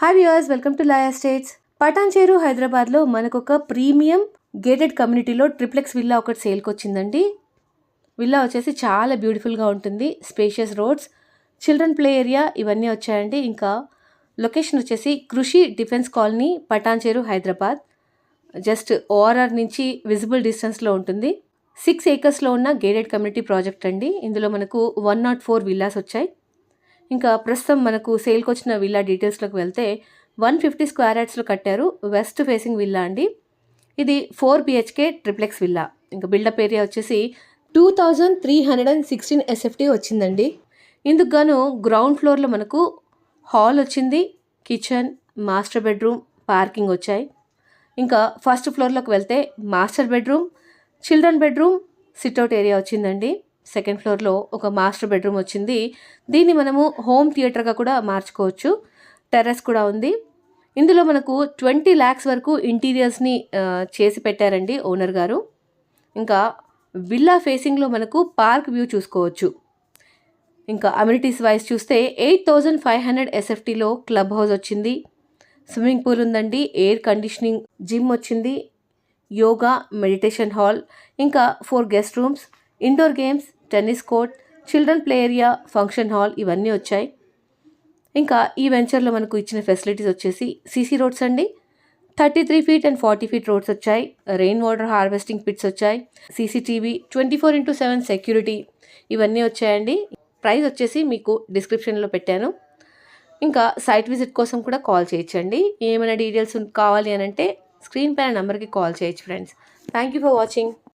Hi viewers, welcome to Laya Estates. Patancheru హైదరాబాద్లో మనకొక premium gated కమ్యూనిటీలో ట్రిప్లెక్స్ విల్లా ఒకటి సేల్కి వచ్చిందండి. విల్లా వచ్చేసి చాలా బ్యూటిఫుల్గా ఉంటుంది. Spacious roads, children play area ఇవన్నీ వచ్చాయండి. ఇంకా లొకేషన్ వచ్చేసి Krishi defence colony, Patancheru, Hyderabad. Just ORR నుంచి విజిబుల్ డిస్టెన్స్లో ఉంటుంది. 6 acresలో ఉన్న గేటెడ్ కమ్యూనిటీ ప్రాజెక్ట్ అండి. ఇందులో మనకు 104 విల్లాస్ వచ్చాయి. ఇంకా ప్రస్తుతం మనకు సేల్కి వచ్చిన విల్లా డీటెయిల్స్లోకి వెళ్తే 150 స్క్వేర్ యార్డ్స్లో కట్టారు. వెస్ట్ ఫేసింగ్ విల్లా అండి. ఇది 4 BHK ట్రిప్లెక్స్ విల్లా. ఇంకా బిల్డప్ ఏరియా వచ్చేసి 2316 SFT వచ్చిందండి. ఇందుకు గాను గ్రౌండ్ ఫ్లోర్లో మనకు హాల్ వచ్చింది, కిచెన్, మాస్టర్ బెడ్రూమ్, పార్కింగ్ వచ్చాయి. ఇంకా ఫస్ట్ ఫ్లోర్లోకి వెళ్తే master bedroom, children bedroom, sit-out area వచ్చిందండి. సెకండ్ ఫ్లోర్లో ఒక మాస్టర్ బెడ్రూమ్ వచ్చింది. దీన్ని మనము హోమ్ థియేటర్గా కూడా మార్చుకోవచ్చు. టెర్రస్ కూడా ఉంది. ఇందులో మనకు 20 lakhs వరకు ఇంటీరియర్స్ని చేసి పెట్టారండి ఓనర్ గారు. ఇంకా విల్లా ఫేసింగ్లో మనకు పార్క్ వ్యూ చూసుకోవచ్చు. ఇంకా అమ్యూనిటీస్ వైజ్ చూస్తే 8500 SFTలో క్లబ్ హౌస్ వచ్చింది, స్విమ్మింగ్ పూల్ ఉందండి, ఎయిర్ కండిషనింగ్, జిమ్ వచ్చింది, యోగా, మెడిటేషన్ హాల్, ఇంకా 4 guest rooms, indoor games, tennis court, children play area, function hall ఇవన్నీ వచ్చాయి. ఇంకా ఈ వెంచర్లో మనకు ఇచ్చిన ఫెసిలిటీస్ వచ్చేసి సీసీ రోడ్స్ అండి, 33 feet and 40 feet రోడ్స్ వచ్చాయి, రెయిన్ వాటర్ హార్వెస్టింగ్ పిట్స్ వచ్చాయి, CCTV, 24/7 సెక్యూరిటీ ఇవన్నీ వచ్చాయండి. ప్రైస్ వచ్చేసి మీకు డిస్క్రిప్షన్లో పెట్టాను. ఇంకా సైట్ విజిట్ కోసం కూడా కాల్ చేయొచ్చండి. ఏమైనా డీటెయిల్స్ కావాలి అని అంటే స్క్రీన్ పైన నెంబర్కి కాల్ చేయొచ్చు friends. Thank you for watching.